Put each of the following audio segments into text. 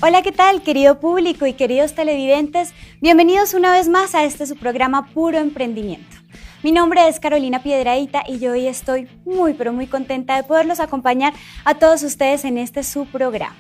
Hola, ¿qué tal, querido público y queridos televidentes? Bienvenidos una vez más a su programa Puro Emprendimiento. Mi nombre es Carolina Piedrahita y yo hoy estoy muy contenta de poderlos acompañar a todos ustedes en su programa.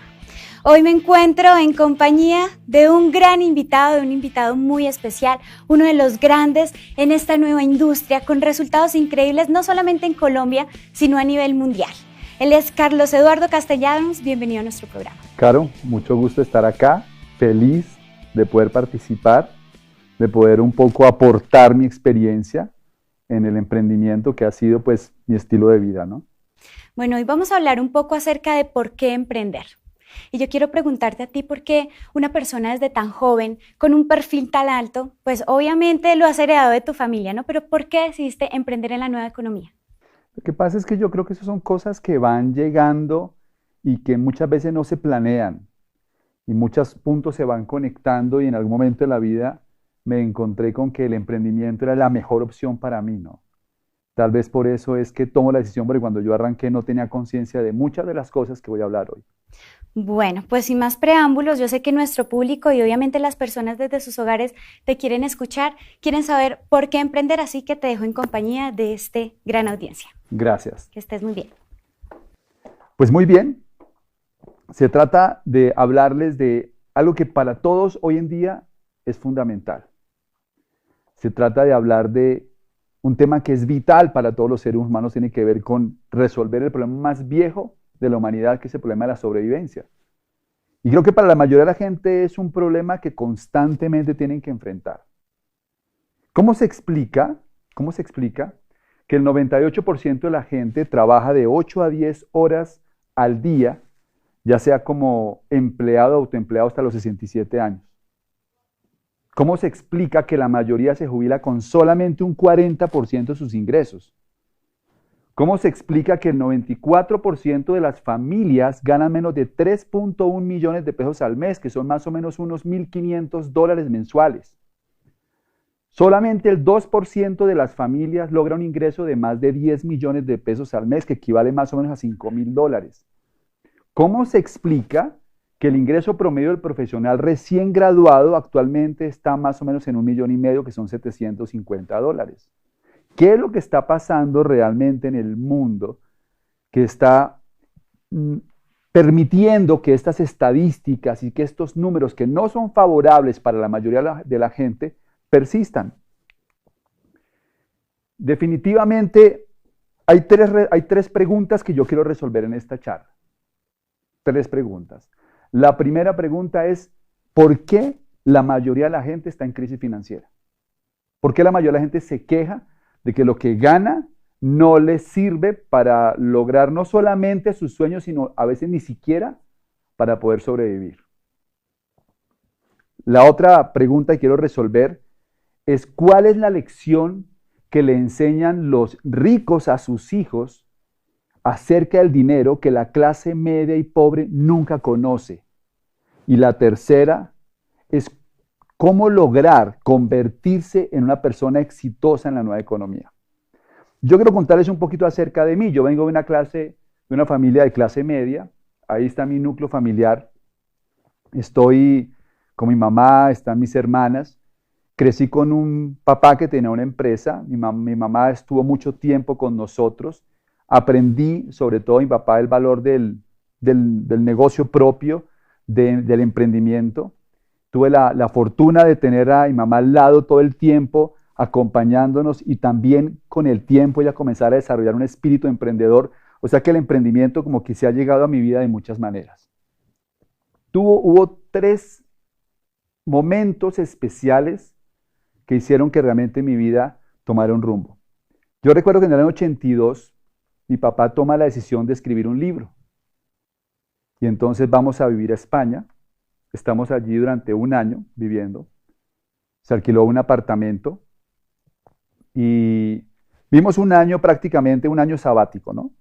Hoy me encuentro en compañía de un gran invitado, de un invitado muy especial, uno de los grandes en esta nueva industria, con resultados increíbles no solamente en Colombia, sino a nivel mundial. Él es Carlos Eduardo Castellanos, bienvenido a nuestro programa. Caro, mucho gusto estar acá, feliz de poder participar, de poder un poco aportar mi experiencia en el emprendimiento que ha sido pues mi estilo de vida, ¿no? Bueno, hoy vamos a hablar un poco acerca de por qué emprender. Y yo quiero preguntarte a ti por qué una persona desde tan joven, con un perfil tan alto, pues obviamente lo has heredado de tu familia, ¿no? Pero ¿por qué decidiste emprender en la nueva economía? Lo que pasa es que yo creo que esas son cosas que van llegando y que muchas veces no se planean y muchos puntos se van conectando y en algún momento de la vida me encontré con que el emprendimiento era la mejor opción para mí, ¿no? Tal vez por eso es que tomo la decisión, porque cuando yo arranqué no tenía conciencia de muchas de las cosas que voy a hablar hoy. Bueno, pues sin más preámbulos, yo sé que nuestro público y obviamente las personas desde sus hogares te quieren escuchar, quieren saber por qué emprender, así que te dejo en compañía de gran audiencia. Gracias. Que estés muy bien. Pues muy bien, se trata de hablarles de algo que para todos hoy en día es fundamental. Se trata de hablar de un tema que es vital para todos los seres humanos, tiene que ver con resolver el problema más viejo de la humanidad, que es el problema de la sobrevivencia. Y creo que para la mayoría de la gente es un problema que constantemente tienen que enfrentar. ¿Cómo se explica que el 98% de la gente trabaja de 8 a 10 horas al día, ya sea como empleado o autoempleado hasta los 67 años? ¿Cómo se explica que la mayoría se jubila con solamente un 40% de sus ingresos? ¿Cómo se explica que el 94% de las familias ganan menos de 3.1 millones de pesos al mes, que son más o menos unos $1.500 mensuales? Solamente el 2% de las familias logra un ingreso de más de 10 millones de pesos al mes, que equivale más o menos a $5.000. ¿Cómo se explica que el ingreso promedio del profesional recién graduado actualmente está más o menos en $1,5 millones, que son $750? ¿Qué es lo que está pasando realmente en el mundo que está permitiendo que estas estadísticas y que estos números que no son favorables para la mayoría de la gente persistan? Definitivamente hay tres preguntas que yo quiero resolver en esta charla. Tres preguntas. La primera pregunta es, ¿por qué la mayoría de la gente está en crisis financiera? ¿Por qué la mayoría de la gente se queja de que lo que gana no les sirve para lograr no solamente sus sueños, sino a veces ni siquiera para poder sobrevivir? La otra pregunta que quiero resolver es, ¿cuál es la lección que le enseñan los ricos a sus hijos acerca del dinero que la clase media y pobre nunca conoce? Y la tercera es, ¿cómo lograr convertirse en una persona exitosa en la nueva economía? Yo quiero contarles un poquito acerca de mí. Yo vengo de una familia de clase media. Ahí está mi núcleo familiar. Estoy con mi mamá, están mis hermanas. Crecí con un papá que tenía una empresa. Mi mamá estuvo mucho tiempo con nosotros. Aprendí, sobre todo mi papá, el valor del negocio propio, del emprendimiento. Tuve la fortuna de tener a mi mamá al lado todo el tiempo, acompañándonos, y también con el tiempo ella comenzar a desarrollar un espíritu emprendedor. O sea que el emprendimiento como que se ha llegado a mi vida de muchas maneras. Hubo tres momentos especiales que hicieron que realmente mi vida tomara un rumbo. Yo recuerdo que en el año 82 mi papá toma la decisión de escribir un libro. Y entonces vamos a vivir a España. Estamos allí durante un año viviendo. Se alquiló un apartamento y vimos un año, prácticamente un año sabático, ¿no?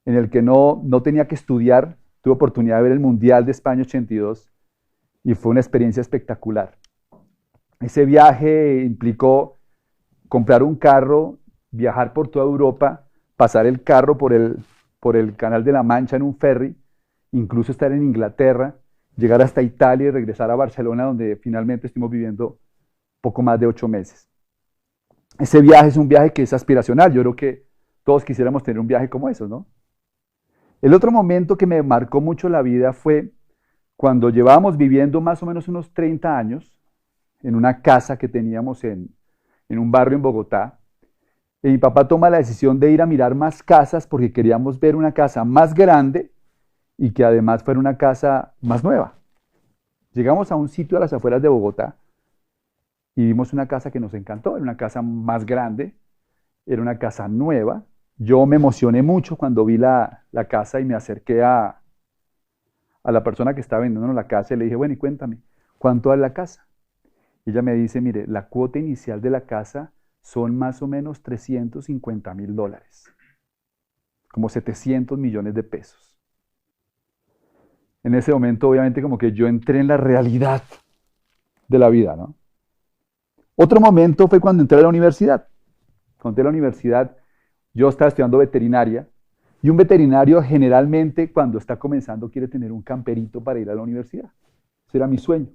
En el que no tenía que estudiar. Tuve oportunidad de ver el Mundial de España 82 y fue una experiencia espectacular. Ese viaje implicó comprar un carro, viajar por toda Europa, pasar el carro por el Canal de la Mancha en un ferry, incluso estar en Inglaterra llegar hasta Italia y regresar a Barcelona, donde finalmente estuvimos viviendo poco más de 8 meses. Ese viaje es un viaje que es aspiracional. Yo creo que todos quisiéramos tener un viaje como esos, ¿no? El otro momento que me marcó mucho la vida fue cuando llevábamos viviendo más o menos unos 30 años en una casa que teníamos en un barrio en Bogotá. Y mi papá toma la decisión de ir a mirar más casas porque queríamos ver una casa más grande y que además fuera una casa más nueva. Llegamos a un sitio a las afueras de Bogotá y vimos una casa que nos encantó. Era una casa más grande, era una casa nueva. Yo me emocioné mucho cuando vi la casa y me acerqué a la persona que estaba vendiendo la casa y le dije, bueno, y cuéntame, ¿cuánto es la casa? Y ella me dice, mire, la cuota inicial de la casa son más o menos $350,000, como 700 millones de pesos. En ese momento, obviamente, como que yo entré en la realidad de la vida, ¿no? Otro momento fue cuando entré a la universidad. Cuando entré a la universidad, yo estaba estudiando veterinaria, y un veterinario generalmente cuando está comenzando quiere tener un camperito para ir a la universidad. Ese era mi sueño.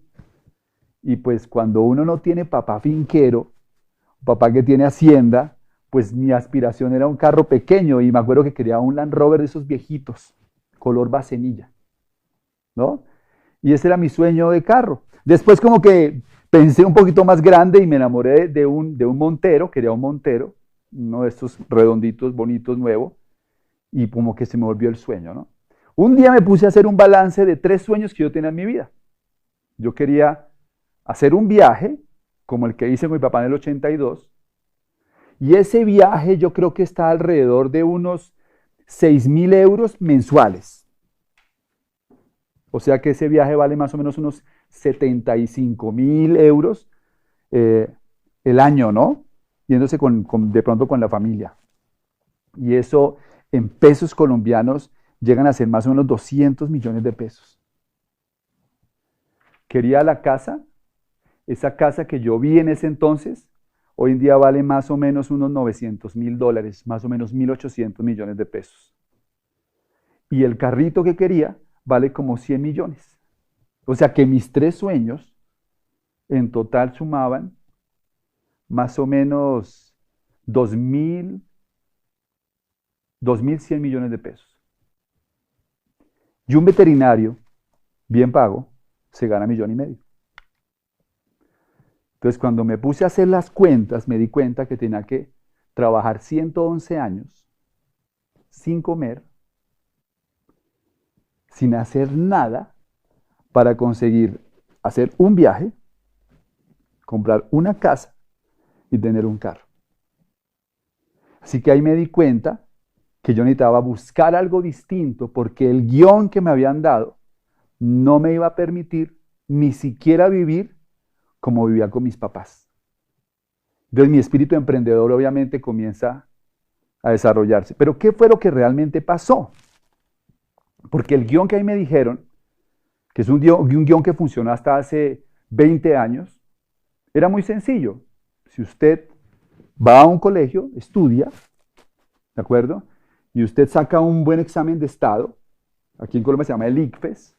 Y pues cuando uno no tiene papá finquero, papá que tiene hacienda, pues mi aspiración era un carro pequeño y me acuerdo que quería un Land Rover de esos viejitos, color bacenilla, ¿no? Y ese era mi sueño de carro. Después como que pensé un poquito más grande y me enamoré de un Montero, quería un Montero, uno de estos redonditos, bonitos, nuevo, y como que se me volvió el sueño, ¿no? Un día me puse a hacer un balance de 3 sueños que yo tenía en mi vida. Yo quería hacer un viaje, como el que hice con mi papá en el 82, y ese viaje yo creo que está alrededor de unos 6.000 euros mensuales. O sea que ese viaje vale más o menos unos 75.000 euros el año, ¿no? Yéndose de pronto con la familia. Y eso en pesos colombianos llegan a ser más o menos 200 millones de pesos. Quería la casa, esa casa que yo vi en ese entonces, hoy en día vale más o menos unos $900,000, más o menos 1.800 millones de pesos. Y el carrito que quería vale como 100 millones. O sea que mis 3 sueños en total sumaban más o menos 2.100 millones de pesos. Y un veterinario bien pago se gana 1,5 millones. Entonces, cuando me puse a hacer las cuentas, me di cuenta que tenía que trabajar 111 años sin comer, sin hacer nada, para conseguir hacer un viaje, comprar una casa y tener un carro. Así que ahí me di cuenta que yo necesitaba buscar algo distinto porque el guión que me habían dado no me iba a permitir ni siquiera vivir como vivía con mis papás. Entonces mi espíritu emprendedor obviamente comienza a desarrollarse. Pero ¿qué fue lo que realmente pasó? Porque el guión que ahí me dijeron, que es un guión que funcionó hasta hace 20 años, era muy sencillo. Si usted va a un colegio, estudia, ¿de acuerdo? Y usted saca un buen examen de estado, aquí en Colombia se llama el ICFES,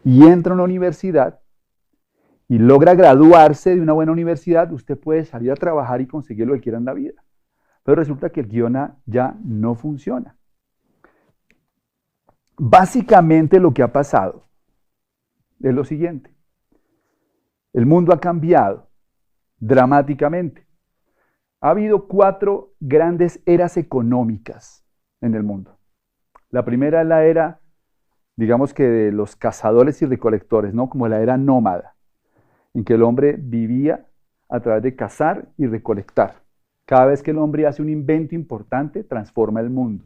y entra a una universidad y logra graduarse de una buena universidad, usted puede salir a trabajar y conseguir lo que quiera en la vida. Pero resulta que el guión ya no funciona. Básicamente lo que ha pasado es lo siguiente. El mundo ha cambiado dramáticamente. Ha habido 4 grandes eras económicas en el mundo. La primera es la era, digamos que de los cazadores y recolectores, ¿no? Como la era nómada, en que el hombre vivía a través de cazar y recolectar. Cada vez que el hombre hace un invento importante, transforma el mundo.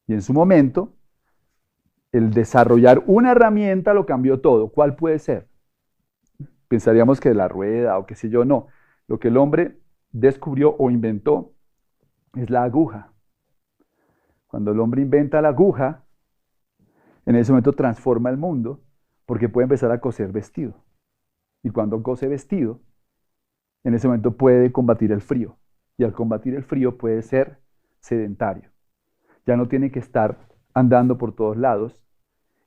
Y en su momento, el desarrollar una herramienta lo cambió todo. ¿Cuál puede ser? Pensaríamos que la rueda o qué sé yo, no. Lo que el hombre descubrió o inventó es la aguja. Cuando el hombre inventa la aguja, en ese momento transforma el mundo porque puede empezar a coser vestido. Y cuando cose vestido, en ese momento puede combatir el frío. Y al combatir el frío puede ser sedentario. Ya no tiene que estar andando por todos lados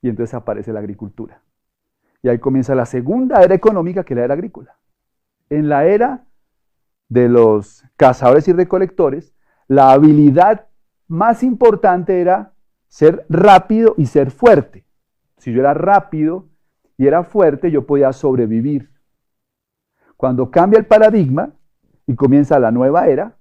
y entonces aparece la agricultura. Y ahí comienza la segunda era económica, que es la era agrícola. En la era de los cazadores y recolectores, la habilidad más importante era ser rápido y ser fuerte. Si yo era rápido y era fuerte, yo podía sobrevivir. Cuando cambia el paradigma y comienza la nueva era,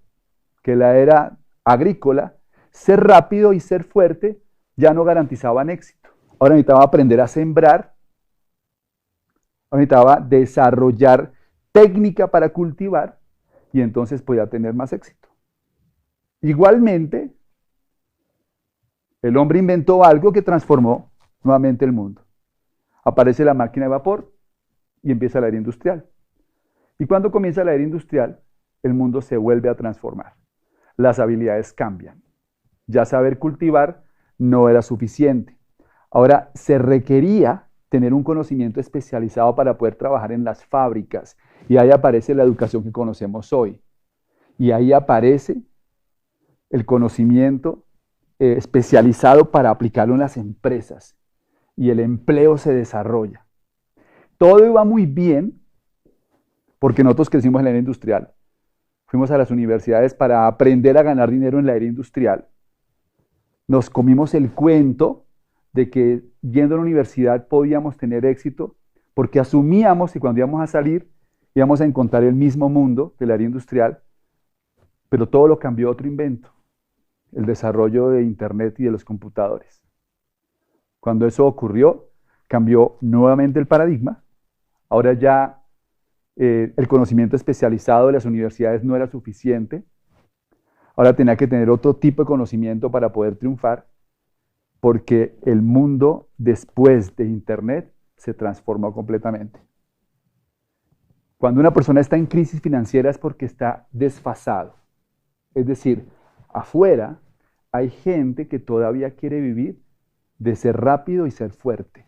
que es la era agrícola, ser rápido y ser fuerte ya no garantizaban éxito. Ahora necesitaba aprender a sembrar, ahora necesitaba desarrollar técnica para cultivar y entonces podía tener más éxito. Igualmente, el hombre inventó algo que transformó nuevamente el mundo. Aparece la máquina de vapor y empieza la era industrial. Y cuando comienza la era industrial, el mundo se vuelve a transformar. Las habilidades cambian. Ya saber cultivar no era suficiente. Ahora se requería tener un conocimiento especializado para poder trabajar en las fábricas. Y ahí aparece la educación que conocemos hoy. Y ahí aparece el conocimiento especializado para aplicarlo en las empresas. Y el empleo se desarrolla. Todo iba muy bien porque nosotros crecimos en la era industrial. Fuimos a las universidades para aprender a ganar dinero en la era industrial. Nos comimos el cuento de que yendo a la universidad podíamos tener éxito porque asumíamos que cuando íbamos a salir íbamos a encontrar el mismo mundo de la era industrial, pero todo lo cambió otro invento, el desarrollo de Internet y de los computadores. Cuando eso ocurrió, cambió nuevamente el paradigma. Ahora ya el conocimiento especializado de las universidades no era suficiente. Ahora tenía que tener otro tipo de conocimiento para poder triunfar, porque el mundo después de Internet se transformó completamente. Cuando una persona está en crisis financiera es porque está desfasado. Es decir, afuera hay gente que todavía quiere vivir de ser rápido y ser fuerte.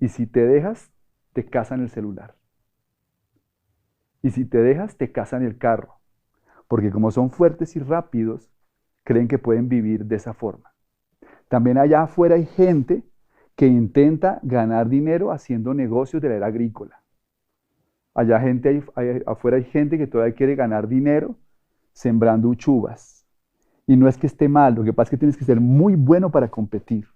Y si te dejas, te casan el celular. Y si te dejas, te casan el carro. Porque como son fuertes y rápidos, creen que pueden vivir de esa forma. También allá afuera hay gente que intenta ganar dinero haciendo negocios de la era agrícola. Afuera hay gente que todavía quiere ganar dinero sembrando uchuvas. Y no es que esté mal, lo que pasa es que tienes que ser muy bueno para competir.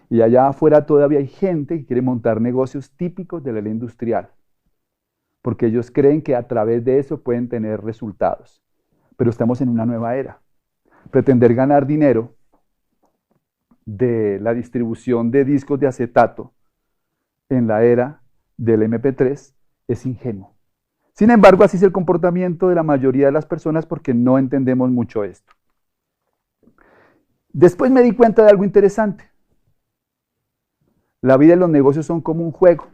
Y allá afuera todavía hay gente que quiere montar negocios típicos de la era industrial, porque ellos creen que a través de eso pueden tener resultados. Pero estamos en una nueva era. Pretender ganar dinero de la distribución de discos de acetato en la era del MP3 es ingenuo. Sin embargo, así es el comportamiento de la mayoría de las personas porque no entendemos mucho esto. Después me di cuenta de algo interesante. La vida y los negocios son como un juego.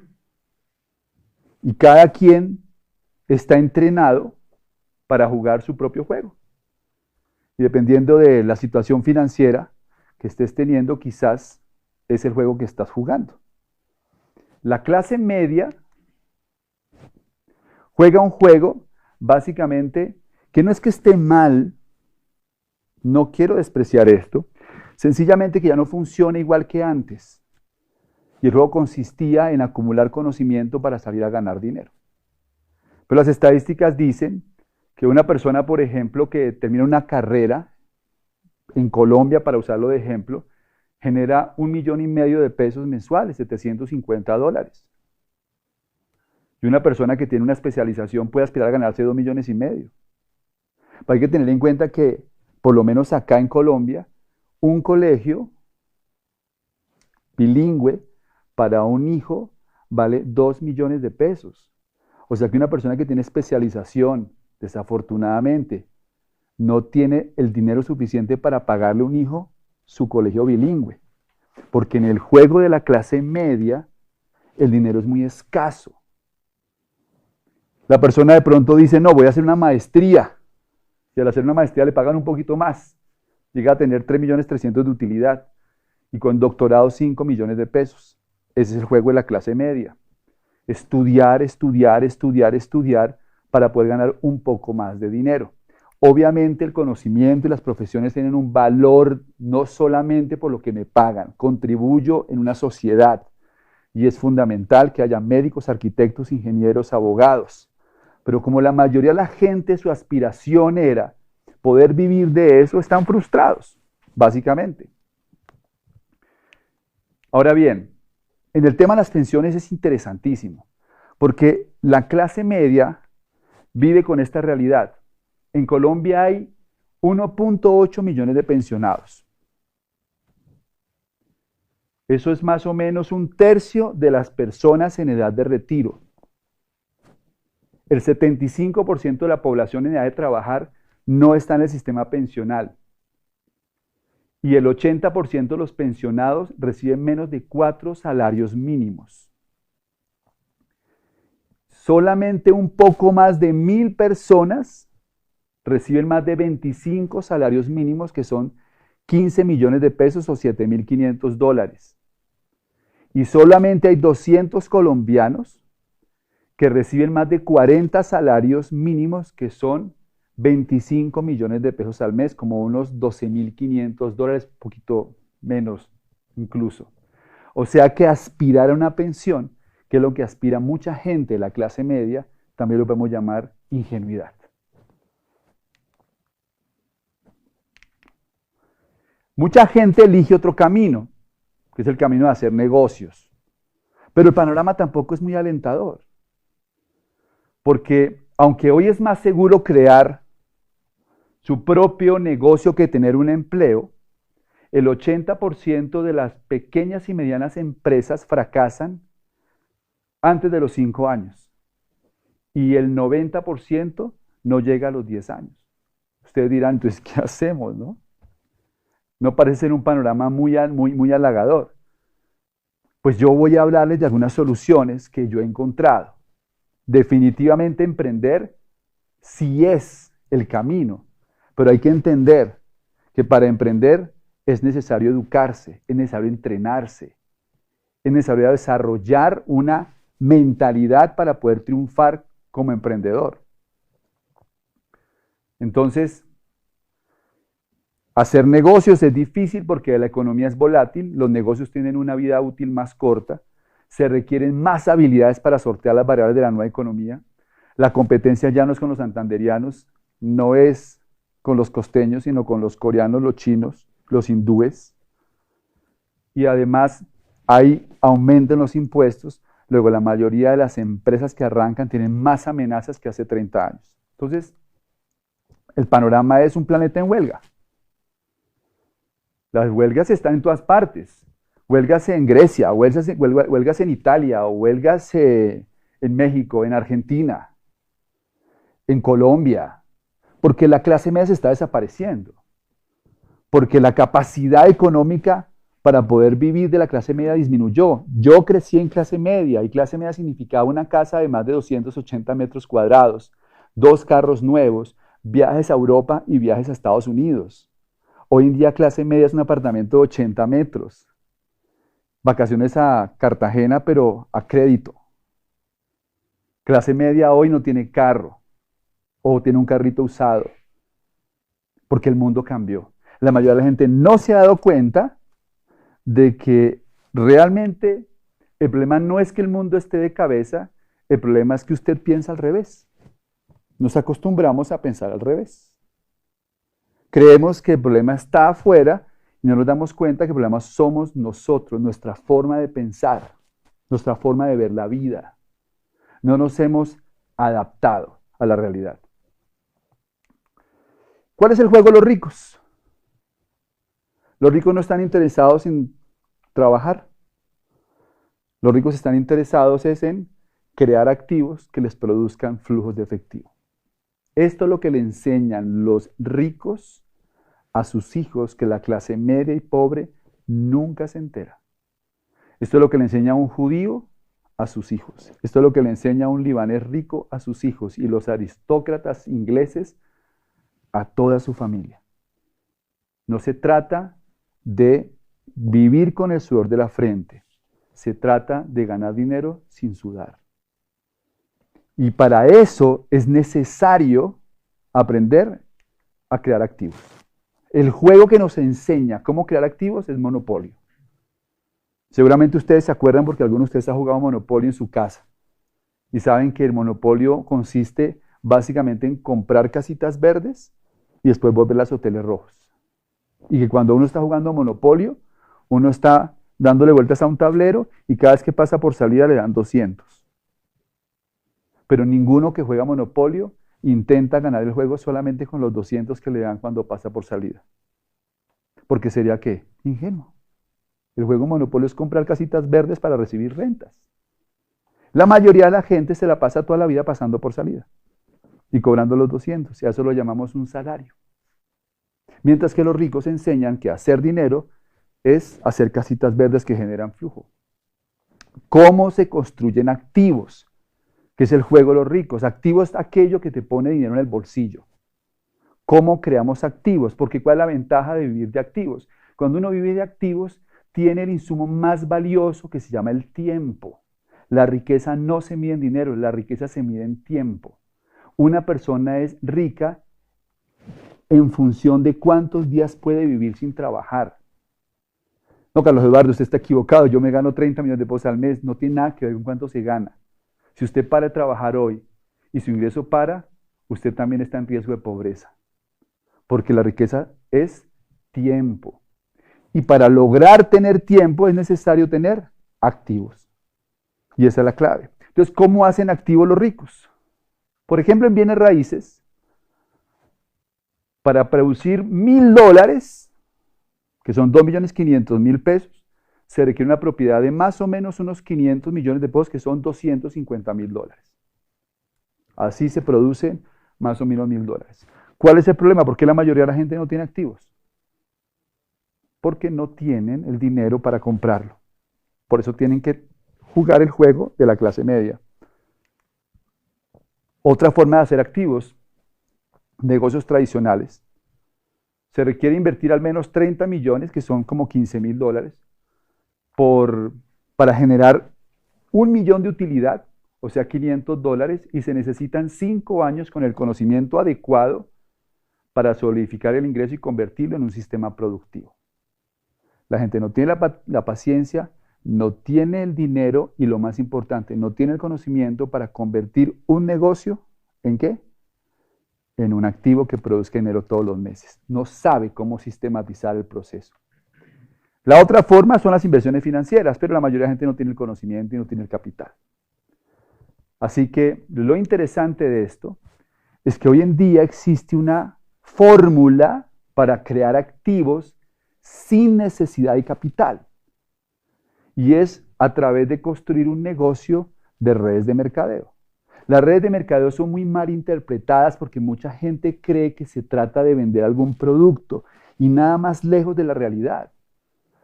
Y cada quien está entrenado para jugar su propio juego. Y dependiendo de la situación financiera que estés teniendo, quizás es el juego que estás jugando. La clase media juega un juego, básicamente, que no es que esté mal, no quiero despreciar esto, sencillamente que ya no funciona igual que antes. Y el juego consistía en acumular conocimiento para salir a ganar dinero. Pero las estadísticas dicen que una persona, por ejemplo, que termina una carrera en Colombia, para usarlo de ejemplo, genera 1,5 millones de pesos mensuales, $750. Y una persona que tiene una especialización puede aspirar a ganarse 2,5 millones. Pero hay que tener en cuenta que, por lo menos acá en Colombia, un colegio bilingüe para un hijo vale 2 millones de pesos. O sea que una persona que tiene especialización, desafortunadamente, no tiene el dinero suficiente para pagarle a un hijo su colegio bilingüe. Porque en el juego de la clase media, el dinero es muy escaso. La persona de pronto dice, no, voy a hacer una maestría. Y al hacer una maestría le pagan un poquito más. Llega a tener 3,300,000 de utilidad. Y con doctorado 5 millones de pesos. Ese es el juego de la clase media. Estudiar, estudiar, estudiar, estudiar para poder ganar un poco más de dinero. Obviamente el conocimiento y las profesiones tienen un valor no solamente por lo que me pagan, contribuyo en una sociedad y es fundamental que haya médicos, arquitectos, ingenieros, abogados. Pero como la mayoría de la gente su aspiración era poder vivir de eso, están frustrados, básicamente. Ahora bien, en el tema de las pensiones es interesantísimo, porque la clase media vive con esta realidad. En Colombia hay 1.8 millones de pensionados. Eso es más o menos un tercio de las personas en edad de retiro. El 75% de la población en edad de trabajar no está en el sistema pensional. Y el 80% de los pensionados reciben menos de 4 salarios mínimos. Solamente un poco más de 1.000 personas reciben más de 25 salarios mínimos, que son 15 millones de pesos o 7.500 dólares. Y solamente hay 200 colombianos que reciben más de 40 salarios mínimos, que son 25 millones de pesos al mes, como unos 12.500 dólares, un poquito menos incluso. O sea que aspirar a una pensión, que es lo que aspira mucha gente de la clase media, también lo podemos llamar ingenuidad. Mucha gente elige otro camino, que es el camino de hacer negocios. Pero el panorama tampoco es muy alentador. Porque aunque hoy es más seguro crear su propio negocio que tener un empleo, el 80% de las pequeñas y medianas empresas fracasan antes de los 5 años. Y el 90% no llega a los 10 años. Ustedes dirán, entonces, ¿qué hacemos, no? No parece ser un panorama muy halagador. Pues yo voy a hablarles de algunas soluciones que yo he encontrado. Definitivamente emprender sí es el camino, pero hay que entender que para emprender es necesario educarse, es necesario entrenarse, es necesario desarrollar una mentalidad para poder triunfar como emprendedor. Entonces, hacer negocios es difícil porque la economía es volátil, los negocios tienen una vida útil más corta, se requieren más habilidades para sortear las variables de la nueva economía. La competencia ya no es con los santanderianos, no es con los costeños, sino con los coreanos, los chinos, los hindúes. Y además aumentan los impuestos. Luego la mayoría de las empresas que arrancan tienen más amenazas que hace 30 años. Entonces, el panorama es un planeta en huelga. Las huelgas están en todas partes. Huelgas en Grecia, huelgas en Italia, o huelgas en México, en Argentina, en Colombia, porque la clase media se está desapareciendo, porque la capacidad económica para poder vivir de la clase media disminuyó. Yo crecí en clase media y clase media significaba una casa de más de 280 metros cuadrados, 2 carros nuevos, viajes a Europa y viajes a Estados Unidos. Hoy en día clase media es un apartamento de 80 metros. Vacaciones a Cartagena, pero a crédito. Clase media hoy no tiene carro o tiene un carrito usado porque el mundo cambió. La mayoría de la gente no se ha dado cuenta de que realmente el problema no es que el mundo esté de cabeza, el problema es que usted piensa al revés. Nos acostumbramos a pensar al revés. Creemos que el problema está afuera y no nos damos cuenta que el problema somos nosotros, nuestra forma de pensar, nuestra forma de ver la vida. No nos hemos adaptado a la realidad. ¿Cuál es el juego de los ricos? Los ricos no están interesados en trabajar. Los ricos están interesados en crear activos que les produzcan flujos de efectivo. Esto es lo que le enseñan los ricos a sus hijos, que la clase media y pobre nunca se entera. Esto es lo que le enseña un judío a sus hijos. Esto es lo que le enseña un libanés rico a sus hijos y los aristócratas ingleses a toda su familia. No se trata de vivir con el sudor de la frente. Se trata de ganar dinero sin sudar. Y para eso es necesario aprender a crear activos. El juego que nos enseña cómo crear activos es Monopolio. Seguramente ustedes se acuerdan porque algunos de ustedes han jugado Monopolio en su casa y saben que el Monopolio consiste básicamente en comprar casitas verdes y después volverlas hoteles rojos. Y que cuando uno está jugando Monopolio, uno está dándole vueltas a un tablero y cada vez que pasa por salida le dan 200. Pero ninguno que juega Monopolio intenta ganar el juego solamente con los 200 que le dan cuando pasa por salida. Porque sería ¿qué? Ingenuo. El juego Monopolio es comprar casitas verdes para recibir rentas. La mayoría de la gente se la pasa toda la vida pasando por salida y cobrando los 200, y a eso lo llamamos un salario. Mientras que los ricos enseñan que hacer dinero es hacer casitas verdes que generan flujo. ¿Cómo se construyen activos? Que es el juego de los ricos. Activo es aquello que te pone dinero en el bolsillo. ¿Cómo creamos activos? Porque ¿cuál es la ventaja de vivir de activos? Cuando uno vive de activos, tiene el insumo más valioso que se llama el tiempo. La riqueza no se mide en dinero, la riqueza se mide en tiempo. Una persona es rica en función de cuántos días puede vivir sin trabajar. No, Carlos Eduardo, usted está equivocado, yo me gano 30 millones de pesos al mes, no tiene nada que ver con cuánto se gana. Si usted para de trabajar hoy y su ingreso para, usted también está en riesgo de pobreza. Porque la riqueza es tiempo. Y para lograr tener tiempo es necesario tener activos. Y esa es la clave. Entonces, ¿cómo hacen activos los ricos? Por ejemplo, en bienes raíces, para producir $1.000, que son 2.500.000 pesos, se requiere una propiedad de más o menos unos 500 millones de pesos, que son $250.000. Así se producen más o menos $1.000. ¿Cuál es el problema? ¿Por qué la mayoría de la gente no tiene activos? Porque no tienen el dinero para comprarlo. Por eso tienen que jugar el juego de la clase media. Otra forma de hacer activos, negocios tradicionales. Se requiere invertir al menos 30 millones, que son como $15.000, para generar 1.000.000 de utilidad, o sea, $500, y se necesitan 5 años con el conocimiento adecuado para solidificar el ingreso y convertirlo en un sistema productivo. La gente no tiene la paciencia, no tiene el dinero y, lo más importante, no tiene el conocimiento para convertir un negocio ¿en qué? En un activo que produzca dinero todos los meses. No sabe cómo sistematizar el proceso. La otra forma son las inversiones financieras, pero la mayoría de la gente no tiene el conocimiento y no tiene el capital. Así que lo interesante de esto es que hoy en día existe una fórmula para crear activos sin necesidad de capital. Y es a través de construir un negocio de redes de mercadeo. Las redes de mercadeo son muy mal interpretadas porque mucha gente cree que se trata de vender algún producto y nada más lejos de la realidad.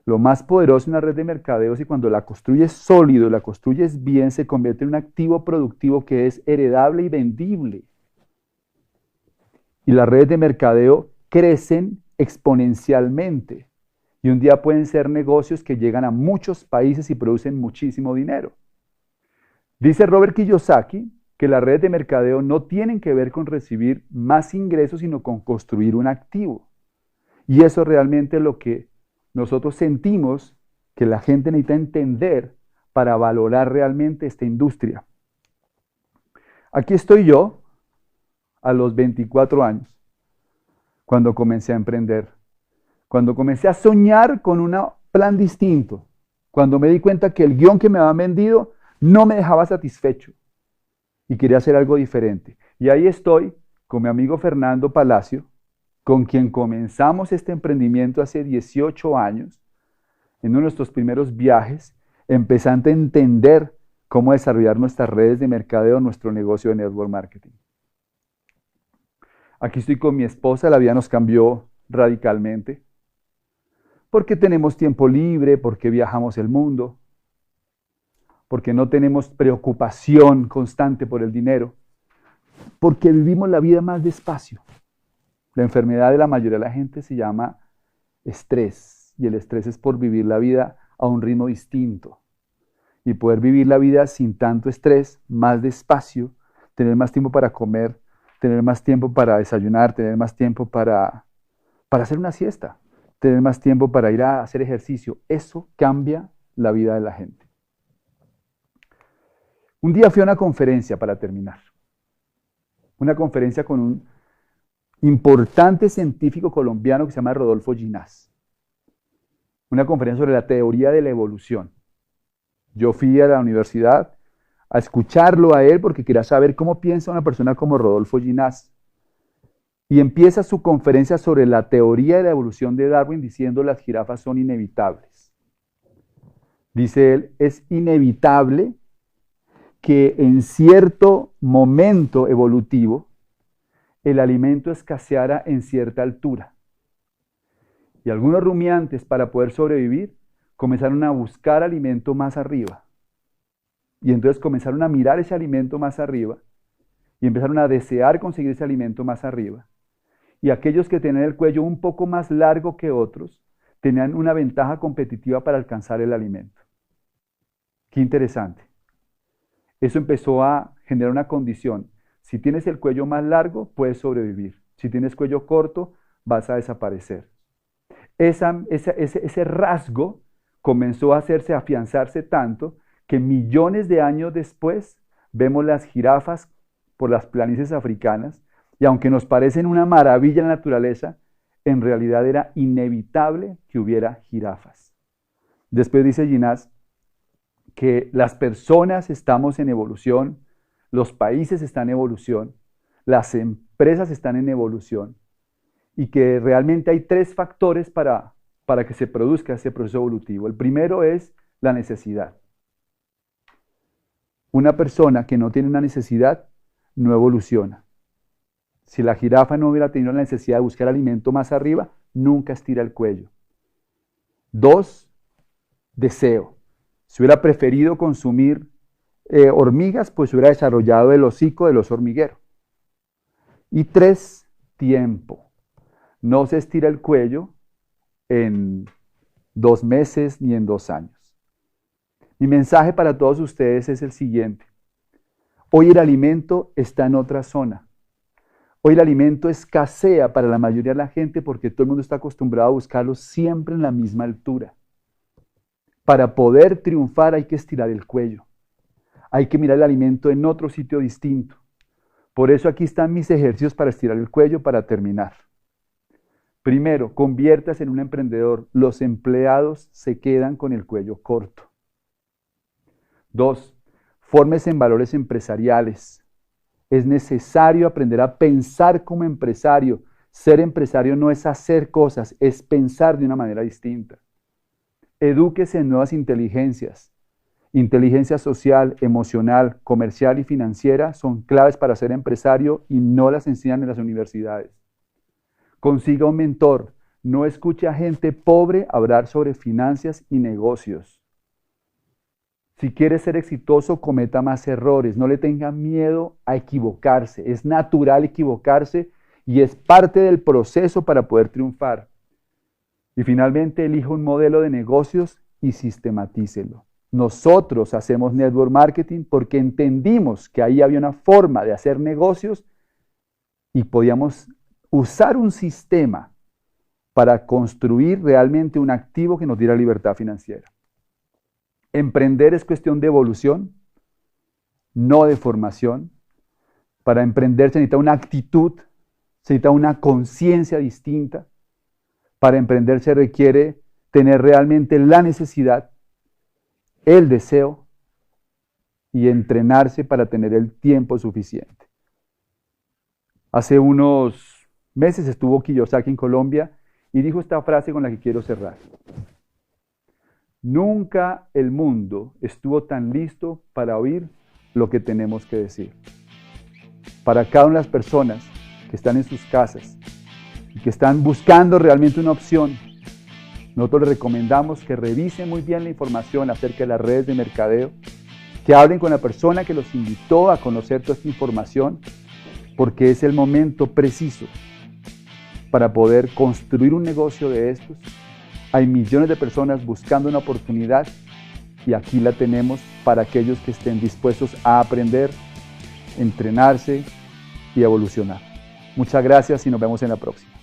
Lo más poderoso en una red de mercadeo es que cuando la construyes sólido, la construyes bien, se convierte en un activo productivo que es heredable y vendible. Y las redes de mercadeo crecen exponencialmente. Y un día pueden ser negocios que llegan a muchos países y producen muchísimo dinero. Dice Robert Kiyosaki que las redes de mercadeo no tienen que ver con recibir más ingresos, sino con construir un activo. Y eso realmente es lo que nosotros sentimos que la gente necesita entender para valorar realmente esta industria. Aquí estoy yo, a los 24 años, cuando comencé a emprender. Cuando comencé a soñar con un plan distinto, cuando me di cuenta que el guión que me habían vendido no me dejaba satisfecho y quería hacer algo diferente. Y ahí estoy con mi amigo Fernando Palacio, con quien comenzamos este emprendimiento hace 18 años, en uno de nuestros primeros viajes, empezando a entender cómo desarrollar nuestras redes de mercadeo, nuestro negocio de network marketing. Aquí estoy con mi esposa, la vida nos cambió radicalmente, porque tenemos tiempo libre, porque viajamos el mundo, porque no tenemos preocupación constante por el dinero, porque vivimos la vida más despacio. La enfermedad de la mayoría de la gente se llama estrés, y el estrés es por vivir la vida a un ritmo distinto. Y poder vivir la vida sin tanto estrés, más despacio, tener más tiempo para comer, tener más tiempo para desayunar, tener más tiempo para hacer una siesta, tener más tiempo para ir a hacer ejercicio. Eso cambia la vida de la gente. Un día fui a una conferencia para terminar. Una conferencia con un importante científico colombiano que se llama Rodolfo Ginás. Una conferencia sobre la teoría de la evolución. Yo fui a la universidad a escucharlo a él porque quería saber cómo piensa una persona como Rodolfo Ginás. Y empieza su conferencia sobre la teoría de la evolución de Darwin diciendo las jirafas son inevitables. Dice él, es inevitable que en cierto momento evolutivo el alimento escaseara en cierta altura. Y algunos rumiantes, para poder sobrevivir, comenzaron a buscar alimento más arriba. Y entonces comenzaron a mirar ese alimento más arriba y empezaron a desear conseguir ese alimento más arriba. Y aquellos que tenían el cuello un poco más largo que otros tenían una ventaja competitiva para alcanzar el alimento. Qué interesante. Eso empezó a generar una condición. Si tienes el cuello más largo, puedes sobrevivir. Si tienes cuello corto, vas a desaparecer. Ese rasgo comenzó a afianzarse tanto que millones de años después vemos las jirafas por las planicies africanas y aunque nos parecen una maravilla en la naturaleza, en realidad era inevitable que hubiera jirafas. Después dice Ginás que las personas estamos en evolución, los países están en evolución, las empresas están en evolución y que realmente hay tres factores para que se produzca ese proceso evolutivo. El primero es la necesidad. Una persona que no tiene una necesidad no evoluciona. Si la jirafa no hubiera tenido la necesidad de buscar alimento más arriba, nunca estira el cuello. 2, deseo. Si hubiera preferido consumir hormigas, pues hubiera desarrollado el hocico del oso hormiguero. Y 3, tiempo. No se estira el cuello en 2 meses ni en 2 años. Mi mensaje para todos ustedes es el siguiente. Hoy el alimento está en otra zona. Hoy el alimento escasea para la mayoría de la gente porque todo el mundo está acostumbrado a buscarlo siempre en la misma altura. Para poder triunfar hay que estirar el cuello. Hay que mirar el alimento en otro sitio distinto. Por eso aquí están mis ejercicios para estirar el cuello para terminar. Primero, conviértase en un emprendedor. Los empleados se quedan con el cuello corto. 2, fórmese en valores empresariales. Es necesario aprender a pensar como empresario. Ser empresario no es hacer cosas, es pensar de una manera distinta. Edúquese en nuevas inteligencias. Inteligencia social, emocional, comercial y financiera son claves para ser empresario y no las enseñan en las universidades. Consiga un mentor. No escuche a gente pobre hablar sobre finanzas y negocios. Si quiere ser exitoso, cometa más errores. No le tenga miedo a equivocarse. Es natural equivocarse y es parte del proceso para poder triunfar. Y finalmente, elija un modelo de negocios y sistematícelo. Nosotros hacemos network marketing porque entendimos que ahí había una forma de hacer negocios y podíamos usar un sistema para construir realmente un activo que nos diera libertad financiera. Emprender es cuestión de evolución, no de formación. Para emprender se necesita una actitud, se necesita una conciencia distinta. Para emprender se requiere tener realmente la necesidad, el deseo y entrenarse para tener el tiempo suficiente. Hace unos meses estuvo Kiyosaki en Colombia y dijo esta frase con la que quiero cerrar. Nunca el mundo estuvo tan listo para oír lo que tenemos que decir. Para cada una de las personas que están en sus casas y que están buscando realmente una opción, nosotros les recomendamos que revisen muy bien la información acerca de las redes de mercadeo, que hablen con la persona que los invitó a conocer toda esta información, porque es el momento preciso para poder construir un negocio de estos. Hay millones de personas buscando una oportunidad y aquí la tenemos para aquellos que estén dispuestos a aprender, entrenarse y evolucionar. Muchas gracias y nos vemos en la próxima.